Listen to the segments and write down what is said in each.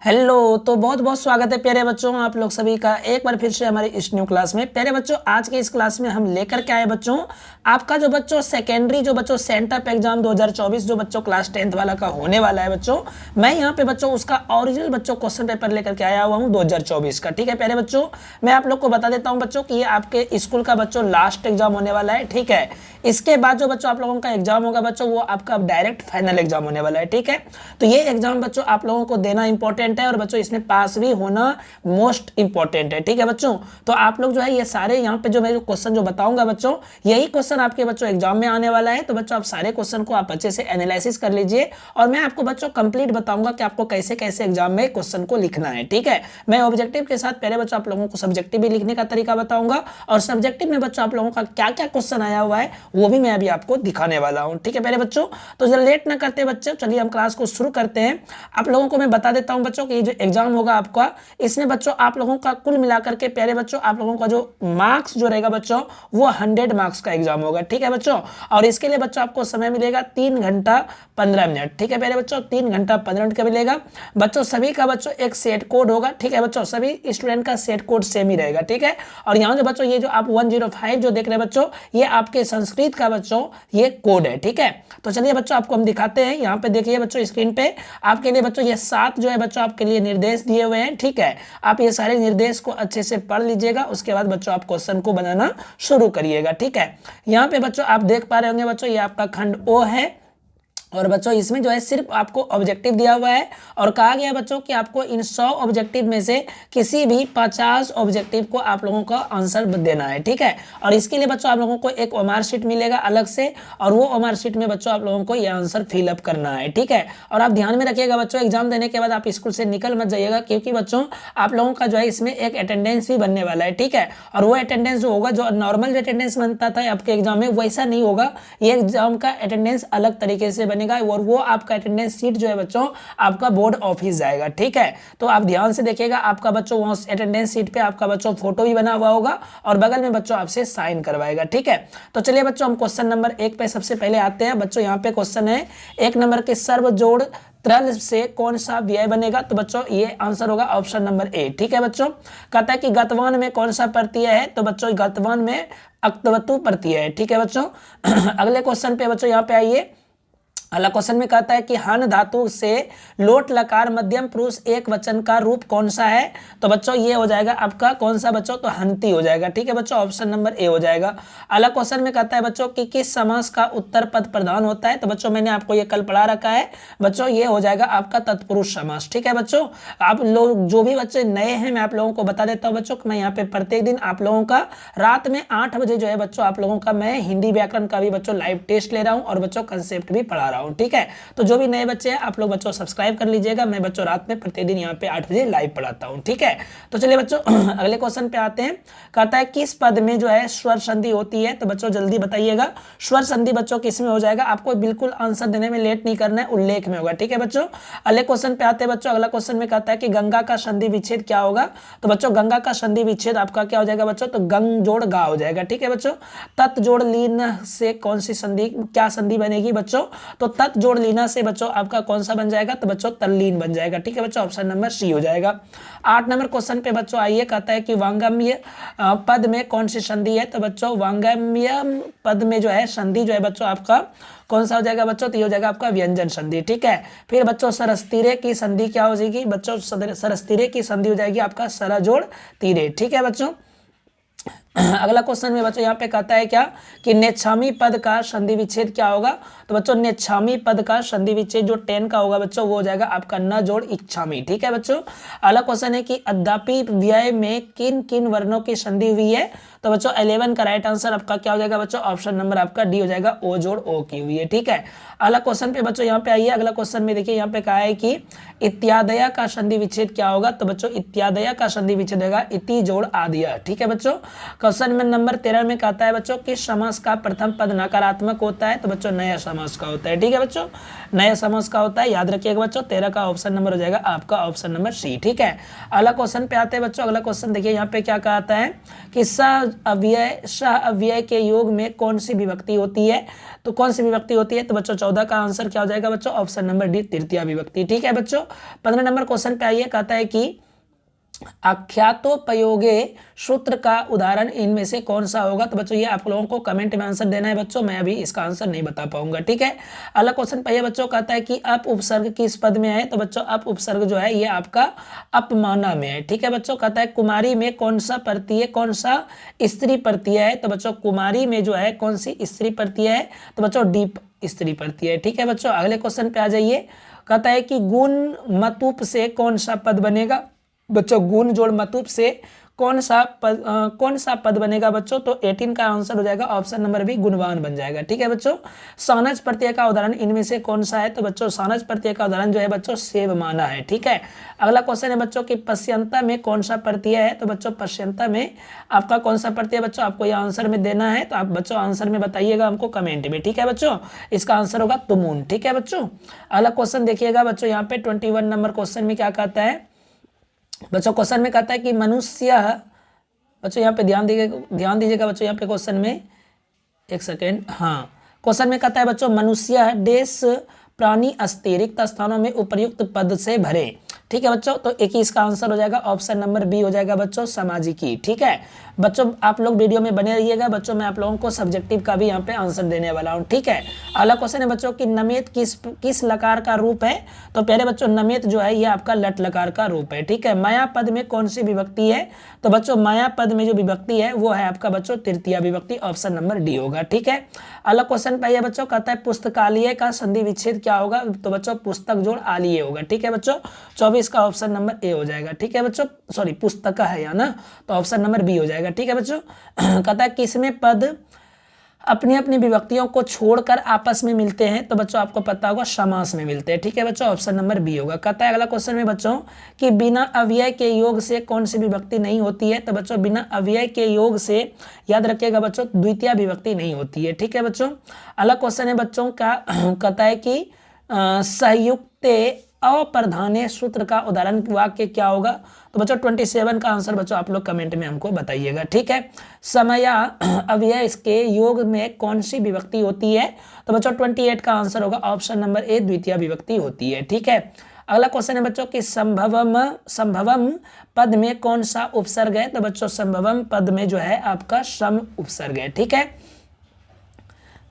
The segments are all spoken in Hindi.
हेलो। तो बहुत बहुत स्वागत है प्यारे बच्चों आप लोग सभी का एक बार फिर से हमारी इस न्यू क्लास में। प्यारे बच्चों आज के इस क्लास में हम लेकर के आए बच्चों आपका जो बच्चों सेकेंडरी जो बच्चों सेंटअप एग्जाम 2024 जो बच्चों क्लास 10th वाला का होने वाला है बच्चों। मैं यहाँ पे बच्चों उसका ओरिजिनल बच्चों क्वेश्चन पेपर लेकर के आया हुआ हूँ 2024 का। ठीक है प्यारे बच्चों, मैं आप लोग को बता देता हूँ बच्चों कि ये आपके स्कूल का बच्चों लास्ट एग्जाम होने वाला है। ठीक है, इसके बाद जो बच्चों आप लोगों का एग्जाम होगा बच्चों वो आपका डायरेक्ट फाइनल एग्जाम होने वाला है। ठीक है, तो ये एग्जाम बच्चों आप लोगों को देना इंपॉर्टेंट है और बच्चों इसमें पास भी होना मोस्ट इंपॉर्टेंट है। ठीक है बच्चों, तो आप लोग जो है ये सारे यहाँ पे जो मैं क्वेश्चन जो बताऊंगा बच्चों यही क्वेश्चन आपके बच्चों एग्जाम में आने वाला है। तो बच्चों आप सारे क्वेश्चन को आप अच्छे से एनालिसिस कर लीजिए और मैं आपको बच्चों कंप्लीट बताऊंगा कि आपको कैसे कैसे एग्जाम में क्वेश्चन को लिखना है। ठीक है, मैं ऑब्जेक्टिव के साथ पहले बच्चों आप लोगों को सब्जेक्टिव भी लिखने का तरीका बताऊंगा और सब्जेक्टिव में बच्चों आप लोगों का क्या क्या क्वेश्चन आया हुआ है वो भी मैं अभी आपको दिखाने वाला हूँ। ठीक है प्यारे बच्चों, तो जरा लेट ना करते बच्चों चलिए हम क्लास को शुरू करते हैं। आप लोगों को मैं बता देता हूं बच्चों कि ये जो एग्जाम होगा आपका इसमें बच्चों आप लोगों का कुल मिलाकर के प्यारे बच्चों आप लोगों का जो मार्क्स जो रहेगा बच्चों वो 100 मार्क्स का एग्जाम होगा। ठीक है बच्चों, और इसके लिए बच्चों आपको समय मिलेगा 3 घंटा 15 मिनट। ठीक है प्यारे बच्चों, 3 घंटा 15 मिनट का मिलेगा बच्चों। सभी का बच्चों एक सेट कोड होगा। ठीक है बच्चों, सभी स्टूडेंट का सेट कोड सेम ही रहेगा। ठीक है, और यहाँ जो बच्चों ये जो आप 105 जो देख रहे हैं बच्चों ये आपके संस्कृत का बच्चों ये कोड है। ठीक है, तो चलिए बच्चों आपको हम दिखाते हैं। यहाँ पे देखिए बच्चों स्क्रीन पे आपके लिए बच्चों ये 7 जो है बच्चों आपके लिए निर्देश दिए हुए हैं। ठीक है, आप ये सारे निर्देश को अच्छे से पढ़ लीजिएगा, उसके बाद बच्चों आप क्वेश्चन को बनाना शुरू करिएगा। ठीक है, यहाँ पे बच्चों आप देख पा रहे होंगे बच्चों ये आपका खंड ओ है और बच्चों इसमें जो है सिर्फ आपको ऑब्जेक्टिव दिया हुआ है और कहा गया बच्चों कि आपको इन 100 ऑब्जेक्टिव में से किसी भी 50 ऑब्जेक्टिव को आप लोगों का आंसर देना है। ठीक है, और इसके लिए बच्चों आप लोगों को एक ओमार शीट मिलेगा अलग से और वो ओमार शीट में बच्चों आप लोगों को ये आंसर फिलअप करना है। ठीक है, और आप ध्यान में रखिएगा बच्चों एग्जाम देने के बाद आप स्कूल से निकल मत जाइएगा क्योंकि बच्चों आप लोगों का जो है इसमें एक अटेंडेंस भी बनने वाला है। ठीक है, और वो अटेंडेंस जो होगा जो नॉर्मल अटेंडेंस बनता था आपके एग्जाम में वैसा नहीं होगा, ये एग्जाम का अटेंडेंस अलग तरीके से बनेगा और वो आपका अटेंडेंस सीट जो है बच्चों आपका बोर्ड ऑफिस जाएगा। ठीक है, तो आप ध्यान से देखिएगा आपका बच्चों वहां अटेंडेंस सीट पे आपका बच्चों फोटो भी बना हुआ होगा और बगल में बच्चों आपसे साइन करवाएगा। ठीक है, तो चलिए बच्चों हम क्वेश्चन नंबर 1 पे सबसे पहले आते हैं। बच्चों यहाँ पे क्वेश्चन है 1 नंबर के सर्व जोड़ त्रल से कौन सा व्यय बनेगा। तो बच्चों ये आंसर होगा ऑप्शन नंबर ए। ठीक है बच्चों, कहता है कि गतवान में कौन सा प्रत्यय है। तो बच्चों गतवान में अक्तवतु प्रत्यय है। ठीक है बच्चों अगले क्वेश्चन पे बच्चों यहाँ पे आइए। अगला क्वेश्चन में कहता है कि हन धातु से लोट लकार मध्यम पुरुष एक वचन का रूप कौन सा है। तो बच्चों ये हो जाएगा आपका कौन सा बच्चों, तो हंती हो जाएगा। ठीक है बच्चों, ऑप्शन नंबर ए हो जाएगा। अगला क्वेश्चन में कहता है बच्चों कि किस समास का उत्तर पद प्रधान होता है। तो बच्चों मैंने आपको ये कल पढ़ा रखा है बच्चों, ये हो जाएगा आपका तत्पुरुष समास। ठीक है बच्चों, आप लोग जो भी बच्चे नए हैं मैं आप लोगों को बता देता हूँ बच्चों, मैं यहाँ पे प्रत्येक दिन आप लोगों का रात में 8 बजे जो है बच्चों आप लोगों का मैं हिंदी व्याकरण का भी बच्चों लाइव टेस्ट ले रहा हूँ और बच्चों कंसेप्ट भी पढ़ा रहा हूँ। ठीक है, तो जो भी नए बच्चे हैं आप लोग बच्चों सब्सक्राइब कर लीजिएगा, मैं बच्चों रात में प्रतिदिन यहाँ पे 8 बजे लाइव पढ़ाता हूँ। ठीक है, तो चलिए बच्चों अगले क्वेश्चन पे आते हैं। कहता है किस पद में जो है स्वर संधि होती है। तो बच्चों जल्दी बताइएगा स्वर संधि बच्चों किस में हो जाएगा, आपको बिल्कुल आंसर देने में लेट नहीं करना है, उल्लेख में होगा। ठीक है बच्चों, अगले क्वेश्चन पे आते हैं बच्चों। अगला क्वेश्चन में कहता है कि गंगा का संधि विच्छेद क्या होगा। तो बच्चों गंगा का संधि विच्छेद आपका क्या हो जाएगा बच्चों, तो गंग जोड़ गा हो जाएगा। ठीक है बच्चों, तत् जोड़ लीन से कौन सी संधि क्या संधि बनेगी बच्चों, तो तत् जोड़ लीना से बच्चों आपका कौन सा बन जाएगा, तो बच्चों तल्लीन बन जाएगा। ठीक है बच्चों, ऑप्शन नंबर सी हो जाएगा। 8 नंबर क्वेश्चन पे बच्चों आइए, कहता है कि वांगम्य पद में कौन सी संधि है। तो बच्चों वांगम्य पद में जो है संधि जो है बच्चों आपका कौन सा हो जाएगा बच्चों, तो ये हो जाएगा आपका व्यंजन संधि। ठीक है, फिर बच्चों सरस्तीरे की संधि क्या हो जाएगी बच्चों, सरस्तीरे की संधि हो जाएगी आपका सरा जोड़ तीरे। ठीक है बच्चों, अगला क्वेश्चन में बच्चों यहाँ पे कहता है क्या कि नेच्छामी पद का संधि विच्छेद क्या होगा। तो बच्चों नेच्छामी पद का संधि विच्छेद जो 10 का होगा बच्चों वो हो जाएगा आपका न जोड़ इच्छामी। ठीक है बच्चों, अगला क्वेश्चन है कि अद्यापि व्यय में किन किन वर्णों की संधि हुई है। तो बच्चों 11 का राइट आंसर आपका क्या हो जाएगा बच्चों, ऑप्शन नंबर आपका डी हो जाएगा, ओ जोड़ ओ की हुई है। ठीक है, अगला क्वेश्चन पे बच्चों यहाँ पे आइए। अगला क्वेश्चन में देखिए यहाँ पे कहा है कि इत्यादया का संधि विच्छेद क्या होगा। तो बच्चों इत्यादया का संधि विच्छेद होगा इति जोड़ आदिया। ठीक है बच्चों, क्वेश्चन में नंबर 13 में कहता है बच्चों किस समास का प्रथम पद नकारात्मक होता है, तो बच्चों नया समास का होता है। ठीक है बच्चों, नया समास का होता है, याद रखिएगा बच्चों। 13 का ऑप्शन नंबर हो जाएगा आपका ऑप्शन नंबर सी। ठीक है, अगला क्वेश्चन पे आते हैं बच्चों। अगला क्वेश्चन देखिए यहाँ पे क्या कहता है कि सह अव्यय के योग में कौन सी विभक्ति होती है, तो कौन सी विभक्ति होती है, तो बच्चों 14 का आंसर क्या हो जाएगा बच्चों, ऑप्शन नंबर डी तृतीया विभक्ति। ठीक है बच्चों, 15 नंबर क्वेश्चन पे आइए, कहता है कि आख्यातोपयोगे सूत्र का उदाहरण इनमें से कौन सा होगा, तो बच्चों ये आप लोगों को कमेंट में आंसर देना है बच्चों, मैं अभी इसका आंसर नहीं बता पाऊंगा। ठीक है, अगला क्वेश्चन पे बच्चों कहता है कि अप उपसर्ग किस पद में है, तो बच्चों अप उपसर्ग जो है ये आपका अपमाना में है। ठीक है बच्चों, कहता है कुमारी में कौन सा प्रत्यय, कौन सा स्त्री प्रत्यय है, तो बच्चों कुमारी में जो है कौन सी स्त्री प्रत्यय है, तो बच्चों डी स्त्री प्रत्यय है। ठीक है बच्चों, अगले क्वेश्चन पे आ जाइए। कहता है कि गुण मतुप से कौन सा पद बनेगा, बच्चों गुण जोड़ मतुप से कौन सा पद बनेगा बच्चों, तो 18 का आंसर हो जाएगा ऑप्शन नंबर बी गुणवान बन जाएगा। ठीक है बच्चों, सानज प्रत्यय का उदाहरण इनमें से कौन सा है, तो बच्चों सानज प्रत्यय का उदाहरण जो है बच्चों सेवमाना है। ठीक है, अगला क्वेश्चन है बच्चों कि पश्यंता में कौन सा प्रत्यय है, तो बच्चों पश्यंता में आपका कौन सा प्रत्यय बच्चों, आपको यह आंसर में देना है, तो आप बच्चों आंसर में बताइएगा हमको कमेंट में। ठीक है बच्चों, इसका आंसर होगा तुमुन। ठीक है बच्चों, अगला क्वेश्चन देखिएगा बच्चों, यहाँ पे 21 नंबर क्वेश्चन में क्या कहता है बच्चों, क्वेश्चन में कहता है कि मनुष्य, बच्चों यहाँ पे ध्यान दीजिएगा बच्चों, यहाँ पे क्वेश्चन में एक सेकेंड, हाँ क्वेश्चन में कहता है बच्चों मनुष्य देश प्राणी अस्ति रिक्त स्थानों में उपर्युक्त पद से भरे। ठीक है बच्चों, तो 21 का आंसर हो जाएगा ऑप्शन नंबर बी हो जाएगा बच्चों सामाजिकी। ठीक है बच्चों, आप लोग वीडियो में बने रहिएगा बच्चों, मैं आप लोगों को सब्जेक्टिव का भी यहाँ पे आंसर देने वाला हूँ। ठीक है, अगला क्वेश्चन है बच्चों कि नमेत किस लकार का रूप है, तो पहले बच्चों नमेत जो है ये आपका लट लकार का रूप है। ठीक है, माया पद में कौन सी विभक्ति है, तो बच्चों माया पद में जो विभक्ति है वो है आपका बच्चों तृतीया विभक्ति, ऑप्शन नंबर डी होगा। ठीक है, अगला क्वेश्चन पे बच्चों कहता है पुस्तकालय का संधि विच्छेद क्या होगा, तो बच्चों पुस्तक जोड़ आलिए होगा। ठीक है बच्चों, 24 का ऑप्शन नंबर ए हो जाएगा। ठीक है बच्चों, सॉरी पुस्तक है या ना, तो ऑप्शन नंबर बी हो जाएगा। ठीक है बच्चों, कहता है किसमें पद अपनी अपनी विभक्तियों को छोड़कर आपस में मिलते हैं, तो बच्चों आपको पता होगा समास में मिलते हैं। ठीक है बच्चों, ऑप्शन नंबर बी होगा। कहता है अगला क्वेश्चन में बच्चों कि बिना अव्यय के योग से कौन सी विभक्ति नहीं होती है, तो बच्चों बिना अव्यय के योग से याद रखिएगा बच्चों द्वितीय विभक्ति नहीं होती है। ठीक है बच्चों, अगला क्वेश्चन है बच्चों का कहता है कि संयुक्त अप्रधाने सूत्र का उदाहरण वाक्य क्या होगा, तो बच्चों 27 का आंसर बच्चों आप लोग कमेंट में हमको बताइएगा। ठीक है, समया अव्यय के योग में कौन सी विभक्ति होती है, तो बच्चों 28 का आंसर होगा ऑप्शन नंबर ए द्वितीय विभक्ति होती है। ठीक है, अगला क्वेश्चन है बच्चों कि संभवम पद में कौन सा उपसर्ग है, तो बच्चों संभवम पद में जो है आपका सम उपसर्ग है। ठीक है,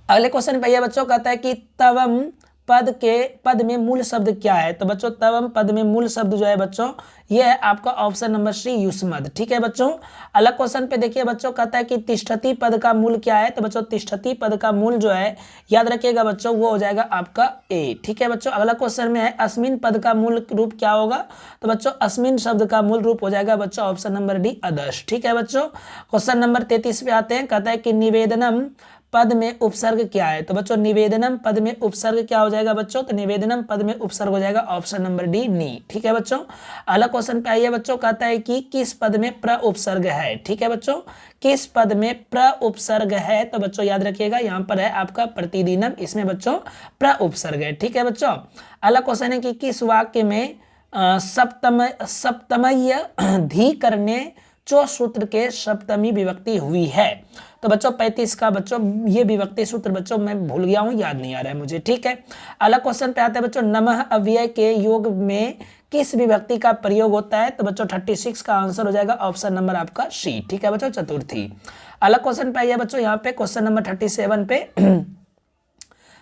अगले क्वेश्चन पे बच्चों कहता है कि तवम पद में मूल शब्द क्या है, तो बच्चों तवम पद में मूल शब्द जो है बच्चों ये है आपका ऑप्शन नंबर सी युष्मद। ठीक है बच्चों, अलग क्वेश्चन पे देखिए बच्चों कहता है कि तिष्ठति पद का मूल क्या है, तो बच्चों तिष्ठति पद का मूल जो है याद रखिएगा बच्चों वो हो जाएगा आपका ए। ठीक है बच्चों, अगला क्वेश्चन में है अस्मिन पद का मूल रूप क्या होगा, तो बच्चों अस्मिन शब्द का मूल रूप हो जाएगा बच्चों ऑप्शन नंबर डी अदर्श। ठीक है बच्चों, क्वेश्चन नंबर 33 पे आते हैं, कहता है कि निवेदनम पद में उपसर्ग क्या है, तो बच्चों निवेदनम पद में उपसर्ग क्या हो जाएगा बच्चों, तो निवेदनम पद में उपसर्ग हो जाएगा ऑप्शन नंबर डी नी। ठीक है बच्चों, अगला क्वेश्चन पे आइए बच्चों कहता है कि किस पद में प्र उपसर्ग है। ठीक है बच्चों, किस पद में प्र उपसर्ग है, तो बच्चों याद रखिएगा यहाँ पर है आपका प्रतिदिनम, इसमें बच्चों प्र उपसर्ग है। ठीक है बच्चों, अगला क्वेश्चन है कि किस वाक्य में सप्तमय धी करने चो सूत्र के सप्तमी विभक्ति हुई है, तो बच्चों 35 का बच्चों ये विभक्ति सूत्र बच्चों मैं भूल गया हूं, याद नहीं आ रहा है मुझे। ठीक है, अगला क्वेश्चन पे आता है बच्चों नमः अव्यय के योग में किस विभक्ति का प्रयोग होता है, तो बच्चों 36 का आंसर हो जाएगा ऑप्शन नंबर आपका सी। ठीक है बच्चों, चतुर्थी। अगला क्वेश्चन पे आइए बच्चों यहाँ पे क्वेश्चन नंबर 37 पे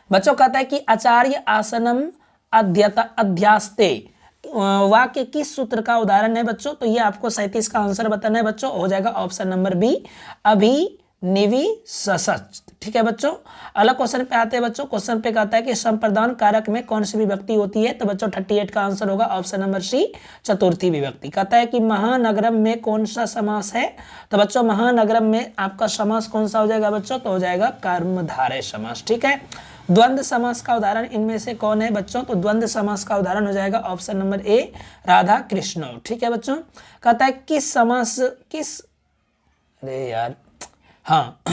बच्चों कहता है कि आचार्य आसनम अध्यास्ते वाक्य किस सूत्र का उदाहरण है बच्चों, तो ये आपको 37 का आंसर बताना है बच्चों, हो जाएगा ऑप्शन नंबर बी अभी निवि सच। ठीक है बच्चों, अगला क्वेश्चन पे आते हैं बच्चों, क्वेश्चन पे कहता है कि संप्रदान कारक में कौन सी विभक्ति होती है, तो बच्चों 38 का आंसर होगा ऑप्शन नंबर सी चतुर्थी विभक्ति। कहता है कि महानगरम में कौन सा समास है, तो बच्चों महानगरम में आपका समास कौन सा हो जाएगा बच्चों, तो हो जाएगा कर्मधारय समास। ठीक है, द्वंद्व समास का उदाहरण इनमें से कौन है बच्चों, तो द्वंद्व समास का उदाहरण हो जाएगा option number A Radha Krishna. ठीक है बच्चों, कहता है किस समास अरे यार हाँ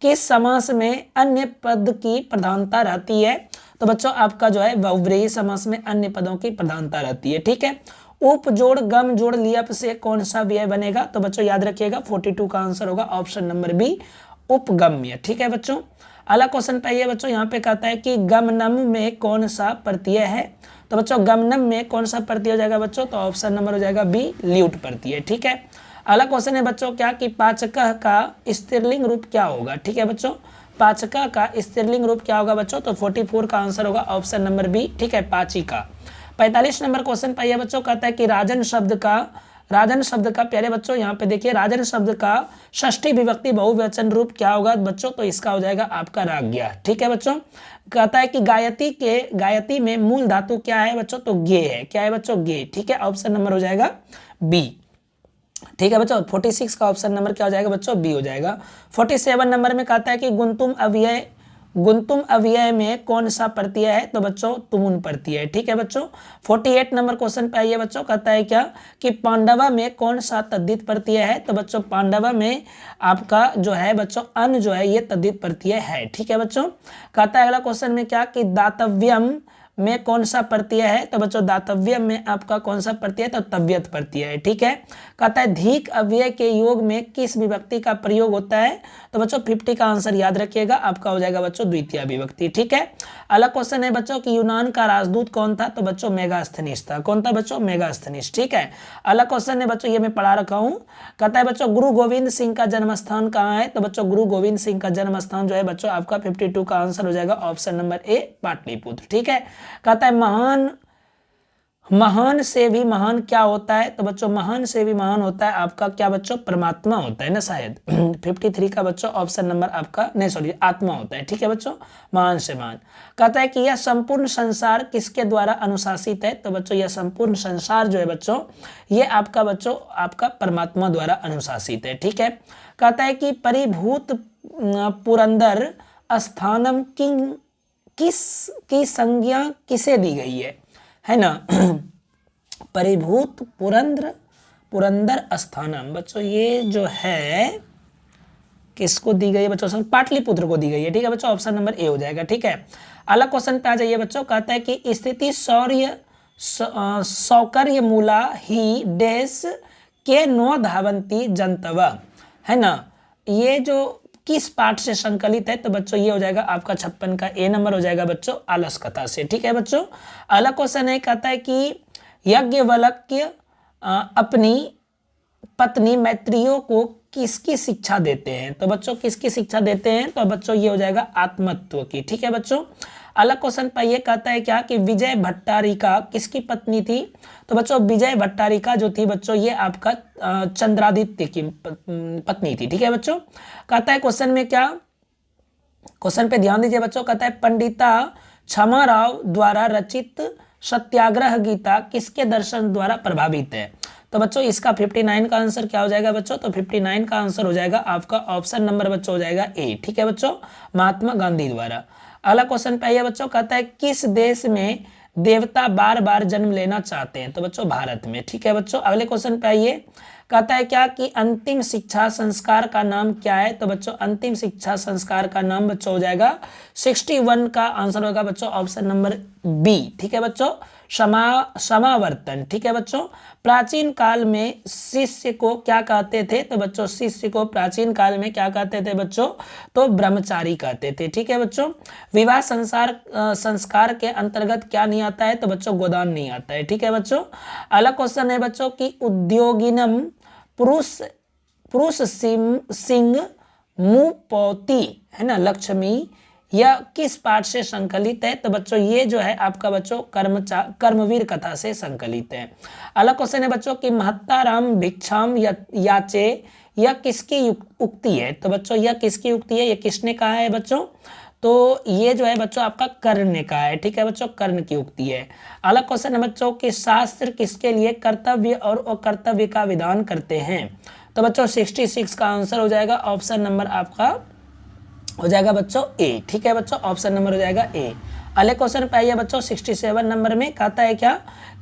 किस समास में अन्य पद की प्रधानता रहती है? तो बच्चों आपका जो है बहुव्रीहि समास में अन्य पदों की प्रधानता रहती है। ठीक है, उप जोड़ गम जोड़ लियप से कौन सा व्यय बनेगा? तो बच्चों याद रखिएगा 42 का आंसर होगा ऑप्शन नंबर बी, उपगम्य। ठीक है बच्चों, अगला क्वेश्चन पे आइए बच्चों, यहाँ पे कहता है कि गमनम में कौन सा प्रत्यय है? तो बच्चों गमनम में कौन सा प्रत्यय हो जाएगा बच्चों? तो ऑप्शन नंबर हो जाएगा बी, ल्यूट प्रत्यय। ठीक है, अगला क्वेश्चन है बच्चों क्या कि पाचकः का स्त्रीलिंग रूप क्या होगा? ठीक है बच्चों, पाचकः का स्त्रीलिंग रूप क्या होगा बच्चों? तो 44 का आंसर होगा ऑप्शन नंबर बी। ठीक है, पाचिका। 45 नंबर क्वेश्चन पाइए बच्चों, कहता है कि राजन शब्द का प्यारे बच्चों यहाँ पे देखिए, राजन शब्द का षष्ठी विभक्ति बहुवचन रूप क्या होगा बच्चों? तो इसका हो जाएगा आपका राज्ञा। ठीक है बच्चों, कहता है कि गायती में मूल धातु क्या है बच्चों? तो गे है। क्या है बच्चों? गे। ठीक है, ऑप्शन नंबर हो जाएगा बी। ठीक है बच्चों, 46 का ऑप्शन नंबर क्या हो जाएगा बच्चों? बी हो जाएगा। 47 नंबर में कहता है कि गुंतुम अव्यय में कौन सा प्रत्यय है? तो बच्चों तुमुन प्रत्यय है। ठीक है बच्चों, 48 नंबर क्वेश्चन पे आइए बच्चों, कहता है क्या कि पांडवा में कौन सा तद्धित प्रत्यय है? तो बच्चों पांडवा में आपका जो है बच्चों अन जो है ये तद्धित प्रत्यय है। ठीक है बच्चों, कहता है अगला क्वेश्चन में क्या कि दातव्यम में कौन सा प्रत्यय है? तो बच्चों दातव्य में आपका कौन सा प्रत्यय है? तो तव्यत प्रत्यय है। ठीक है, कहता है धीक अव्यय के योग में किस विभक्ति का प्रयोग होता है? तो बच्चों 50 का आंसर याद रखिएगा, आपका हो जाएगा बच्चों द्वितीय विभक्ति। ठीक है, अगला क्वेश्चन है बच्चों कि यूनान का राजदूत कौन था? तो बच्चों मेगास्थनीज था। कौन था बच्चों? मेगास्थनीज। ठीक है, अगला क्वेश्चन है बच्चों, ये मैं पढ़ा रखा हूँ, कहता है बच्चों गुरु गोविंद सिंह का जन्म स्थान कहाँ है? तो बच्चों गुरु गोविंद सिंह का जन्म स्थान जो है बच्चों आपका 52 का आंसर हो जाएगा ऑप्शन नंबर ए, पाटलिपुत्र। ठीक है, कहता है महान से भी महान क्या होता है? तो बच्चों महान से भी महान होता है आपका क्या बच्चों? परमात्मा होता है ना शायद। 53 का बच्चों ऑप्शन नंबर आपका नहीं, सॉरी, आत्मा होता है। ठीक है बच्चों, महान से महान। कहता है कि यह संपूर्ण संसार किसके द्वारा अनुशासित है? तो बच्चों यह संपूर्ण संसार जो है बच्चों ये आपका बच्चों आपका परमात्मा द्वारा अनुशासित है। ठीक है, कहता है कि परिभूत पुरंदर स्थानम किंग किसकी संज्ञा किसे दी गई है ना? परिभूत पुरंदर स्थानम बच्चों ये जो है किसको दी गई है बच्चों? पाटलिपुत्र को दी गई है। ठीक है बच्चों, ऑप्शन नंबर ए हो जाएगा। ठीक है, अगला क्वेश्चन पे आ जाइए बच्चों, कहता है कि स्थिति सौकर्य मूला ही डैश के नो धावंती जनतव है ना, ये जो किस पाठ से संकलित है? तो बच्चों ये हो जाएगा आपका 56 का ए नंबर हो जाएगा बच्चों आलस कथा से। ठीक है बच्चों, अगला क्वेश्चन है कहता है कि यज्ञवल्क्य अपनी पत्नी मैत्रियों को किसकी शिक्षा देते हैं? तो बच्चों किसकी शिक्षा देते हैं? तो बच्चों ये हो जाएगा आत्मत्व की। ठीक है बच्चों, अगला क्वेश्चन पर ये कहता है क्या कि विजय भट्टारिका किसकी पत्नी थी? तो बच्चों विजय भट्टारिका जो थी बच्चों ये आपका चंद्रादित्य की पत्नी थी। ठीक है बच्चों, कहता है क्वेश्चन में क्या, क्वेश्चन पे ध्यान दीजिए बच्चों, कहता है पंडिता क्षमा राव द्वारा रचित सत्याग्रह गीता किसके दर्शन द्वारा प्रभावित है? तो बच्चों इसका 59 का आंसर क्या हो जाएगा बच्चों? तो 59 का आंसर हो जाएगा आपका ऑप्शन नंबर बच्चों हो जाएगा ए। ठीक है बच्चों, महात्मा गांधी द्वारा। अगला क्वेश्चन पे आइए बच्चों, कहता है किस देश में देवता बार बार जन्म लेना चाहते हैं? तो बच्चों भारत में। ठीक है बच्चों, अगले क्वेश्चन पे आइए, कहता है क्या कि अंतिम शिक्षा संस्कार का नाम क्या है? तो बच्चों अंतिम शिक्षा संस्कार का नाम बच्चों हो जाएगा 61 का आंसर होगा बच्चों ऑप्शन नंबर बी। ठीक है बच्चों, समावर्तन। ठीक है बच्चों, प्राचीन काल में शिष्य को क्या कहते थे? तो बच्चों शिष्य को प्राचीन काल में क्या कहते थे बच्चों? तो ब्रह्मचारी कहते थे। ठीक है बच्चों, विवाह संस्कार के अंतर्गत क्या नहीं आता है? तो बच्चों गोदान नहीं आता है। ठीक है बच्चों, अगला क्वेश्चन है बच्चों कि उद्योगिनम पुरुष सिंह मुपौती है ना लक्ष्मी यह किस पाठ से संकलित है? तो बच्चों ये जो है आपका बच्चों कर्मवीर कथा से संकलित है। अगला क्वेश्चन है बच्चों कि महत्ताराम भिक्षाम याचे यह किसकी उक्ति है? तो बच्चों यह किसकी उक्ति है? यह किसने कहा है बच्चों? तो ये जो है बच्चों आपका कर्ण ने कहा है। ठीक है बच्चों, कर्ण की उक्ति है। अगला क्वेश्चन है बच्चों कि शास्त्र किसके लिए कर्तव्य और अकर्तव्य का विधान करते हैं? तो बच्चों 66 का आंसर हो जाएगा ऑप्शन नंबर आपका हो जाएगा बच्चों ए। ठीक है बच्चों, ऑप्शन नंबर हो जाएगा ए। अगले क्वेश्चन पे आइए बच्चों 67 नंबर में कहता है क्या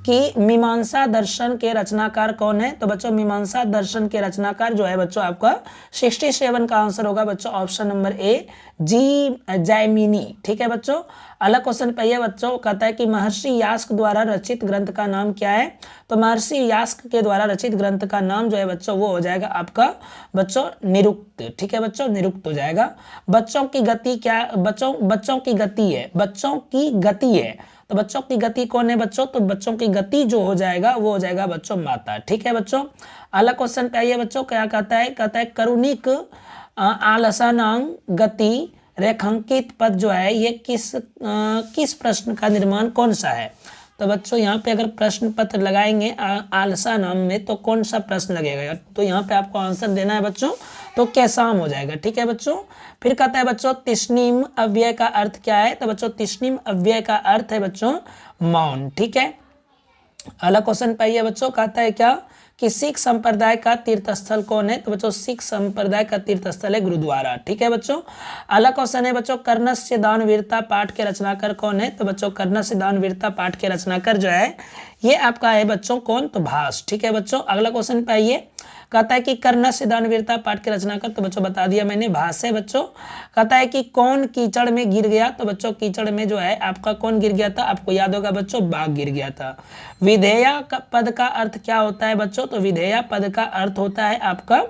कि मीमांसा दर्शन के रचनाकार कौन है? तो बच्चों मीमांसा दर्शन के रचनाकार जो है बच्चों आपका 67 का आंसर होगा बच्चों ऑप्शन नंबर ए जी जैमिनी। ठीक है बच्चों। अगला क्वेश्चन पे बच्चों कहता है कि महर्षि यास्क द्वारा रचित ग्रंथ का नाम क्या है? तो महर्षि यास्क के द्वारा रचित ग्रंथ का नाम जो है बच्चों वो हो जाएगा आपका बच्चों निरुक्त। ठीक है बच्चों, निरुक्त हो जाएगा। बच्चों की गति क्या? बच्चों की गति है, बच्चों की गति है। तो बच्चों की गति कौन है बच्चों? तो बच्चों की गति जो हो जाएगा वो हो जाएगा बच्चों माता। ठीक है बच्चों। अगला क्वेश्चन पे आइए बच्चों, क्या कहता है? कहता है करुणिक आलसानांग गति रेखांकित पद जो है ये किस प्रश्न का निर्माण कौन सा है? तो बच्चों यहाँ पे अगर प्रश्न पत्र लगाएंगे आलसा नाम में तो कौन सा प्रश्न लगेगा? तो यहाँ पे आपको आंसर देना है बच्चों, तो कैसाम हो जाएगा। ठीक है बच्चों। फिर कहता है बच्चों तिष्णिम अव्यय का अर्थ क्या है? तो बच्चों तिष्णिम अव्यय का अर्थ है बच्चों मौन। ठीक है। अगला क्वेश्चन पाइए बच्चों, कहता है क्या कि सिख संप्रदाय का तीर्थस्थल कौन है? तो बच्चों सिख संप्रदाय का तीर्थस्थल है गुरुद्वारा। ठीक है बच्चों। अगला क्वेश्चन है बच्चों कर्णस्य दानवीरता पाठ के रचनाकार कौन है? तो बच्चों कर्णस्य दानवीरता पाठ के रचनाकार जो है ये आपका है बच्चों कौन? तो भास। ठीक है बच्चों। अगला क्वेश्चन पे आइए, कहता है कि कर्णस्य दानवीरता पाठ के रचनाकार, तो बच्चों बता दिया मैंने भास है बच्चों। कहता है कि कौन कीचड़ में गिर गया? तो बच्चों कीचड़ में जो है आपका कौन गिर गया था? आपको याद होगा बच्चों बाघ गिर गया था। विधेया पद का अर्थ क्या होता है बच्चों? तो विधेया पद का अर्थ होता है आपका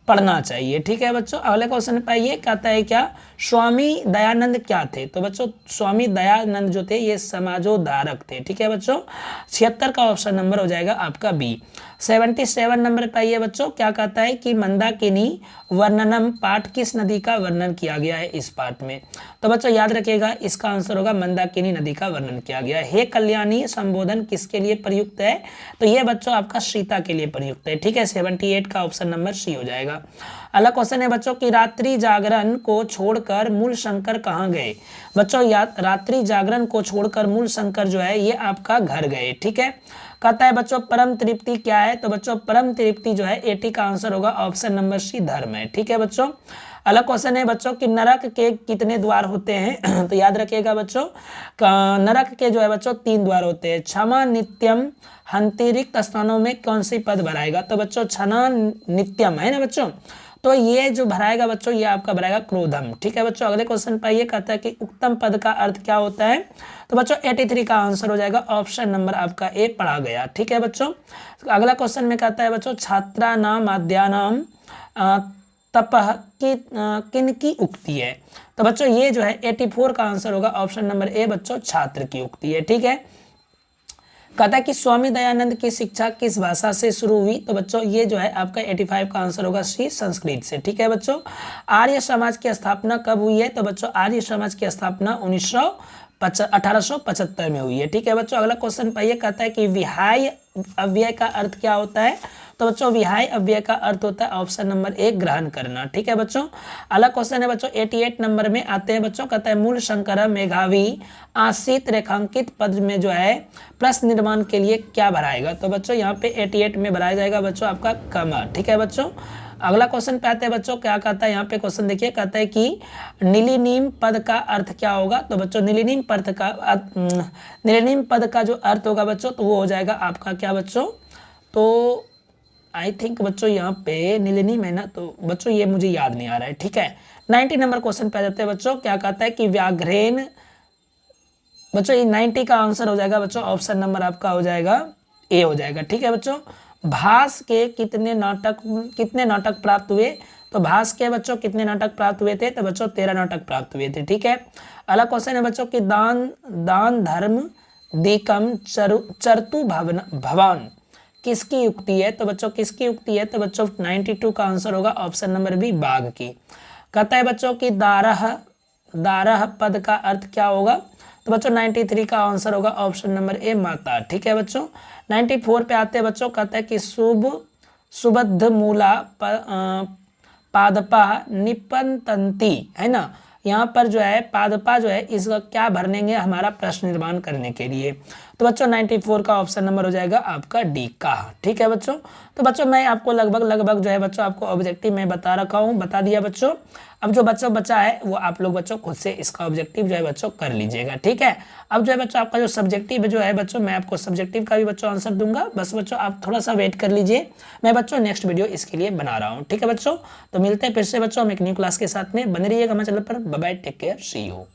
पढ़ना चाहिए। ठीक है बच्चों। अगले क्वेश्चन पे आइए, कहता है क्या स्वामी दयानंद क्या थे? तो बच्चों स्वामी दयानंद जो थे ये समाजोद्धारक थे। ठीक है बच्चों। 76 का ऑप्शन नंबर हो जाएगा आपका बी। 77 नंबर पे आइए बच्चों, क्या कहता है कि मंदाकिनी वर्णनम पाठ किस नदी का वर्णन किया गया है इस पाठ में? तो बच्चों याद रखिएगा इसका आंसर होगा मंदाकिनी नदी का वर्णन किया गया है। हे कल्याणी संबोधन किसके लिए प्रयुक्त है? तो ये बच्चों आपका सीता के लिए प्रयुक्त है। ठीक है। 78 का ऑप्शन नंबर सी हो जाएगा। अगला क्वेश्चन है बच्चों कि रात्रि जागरण को छोड़कर मूल शंकर कहाँ गए? बच्चों याद रात्रि जागरण को छोड़कर मूल शंकर जो है ये आपका घर गए। ठीक है। कहता है बच्चों परम तृप्ति क्या है? तो बच्चों परम तृप्ति जो है 80 का आंसर होगा ऑप्शन नंबर सी धर्म है। ठीक है बच्चों। अगला क्वेश्चन है बच्चों कि नरक के कितने द्वार होते हैं? तो याद रखिएगा बच्चों नरक के जो है बच्चों 3 द्वार होते हैं। क्षमा नित्यम हंतिरिक्त स्थानों में कौन सी पद भराएगा? तो बच्चों क्षमा नित्यम है ना बच्चों, तो ये जो भराएगा बच्चों ये आपका भराएगा क्रोधम। ठीक है बच्चों। अगले क्वेश्चन पर ये कहता है कि उत्तम पद का अर्थ क्या होता है? तो बच्चों 83 का आंसर हो जाएगा ऑप्शन नंबर आपका ए पढ़ा गया। ठीक है बच्चों। अगला क्वेश्चन में कहता है बच्चों छात्रा नाम आद्यानाम तपह किन की उक्ति है? तो बच्चों ये जो है 84 का आंसर होगा ऑप्शन नंबर ए बच्चों छात्र की उक्ति है। ठीक है। कहता है कि स्वामी दयानंद की शिक्षा किस भाषा से शुरू हुई? तो बच्चों ये जो है आपका 85 का आंसर होगा सी संस्कृत से। ठीक है बच्चों। आर्य समाज की स्थापना कब हुई है? तो बच्चों आर्य समाज की स्थापना 1875 में हुई है। ठीक है बच्चों। अगला क्वेश्चन पाइए, कहता है कि विहाय अव्यय का अर्थ क्या होता है? तो बच्चों विहाय अव्यय का अर्थ होता है ऑप्शन नंबर ए ग्रहण करना। ठीक है बच्चों। अगला क्वेश्चन है बच्चों 88 नंबर में आते हैं बच्चों, कहता है मूल शंकर मेघावी आश्रित रेखांकित पद में जो है प्रश्न निर्माण के लिए क्या भराएगा? तो बच्चों यहाँ पे 88 में भराया जाएगा बच्चों आपका कमर। ठीक है बच्चों। अगला क्वेश्चन पे आते हैं बच्चों, क्या कहता है यहाँ पे क्वेश्चन देखिए, कहता है कि नीलिनीम पद का अर्थ क्या होगा? तो बच्चों नीलिनीम पद का जो अर्थ होगा बच्चों तो वो हो जाएगा आपका क्या बच्चों? तो आई थिंक बच्चों यहाँ पे नीलिनीम है ना, तो बच्चों ये मुझे याद नहीं आ रहा है। ठीक है। 90 नंबर क्वेश्चन पे आ जाते हैं बच्चों, क्या कहता है कि व्याघ्रेन, बच्चों ये 90 का आंसर हो जाएगा बच्चों ऑप्शन नंबर आपका हो जाएगा ए हो जाएगा। ठीक है बच्चों। भास के कितने नाटक प्राप्त हुए? तो भास के बच्चों कितने नाटक प्राप्त हुए थे? तो बच्चों 13 नाटक प्राप्त हुए थे। ठीक है। अगला क्वेश्चन है बच्चों कि दान धर्म दीकम चरतु भवान किसकी युक्ति है? तो बच्चों किसकी युक्ति है? तो बच्चों 92 का आंसर होगा ऑप्शन नंबर बी बाघ की। कहता है बच्चों कि दारह पद का अर्थ क्या होगा? तो बच्चों 93 का आंसर होगा ऑप्शन नंबर ए माता। ठीक है बच्चों। 94 पे आते हैं बच्चों, कहता है कि सुबद्ध मूला पादपा निपतंती है ना, यहाँ पर जो है पादपा जो है इसका क्या भरनेंगे हमारा प्रश्न निर्माण करने के लिए? तो बच्चों 94 का ऑप्शन नंबर हो जाएगा आपका डी का। ठीक है बच्चों। तो बच्चों मैं आपको लगभग जो है बच्चों आपको ऑब्जेक्टिव में बता दिया बच्चों। अब जो बच्चों बचा है वो आप लोग बच्चों खुद से इसका ऑब्जेक्टिव जो है बच्चों कर लीजिएगा, ठीक है। अब जो है बच्चों आपका जो सब्जेक्टिव जो है बच्चों, मैं आपको सब्जेक्टिव का भी बच्चों आंसर दूंगा, बस बच्चों आप थोड़ा सा वेट कर लीजिए, मैं बच्चों नेक्स्ट वीडियो इसके लिए बना रहा हूँ, ठीक है बच्चों। तो मिलते हैं फिर से बच्चों हम एक न्यू क्लास के साथ में, बने रहिएगा हमारे चैनल पर। Bye bye, take care, see you.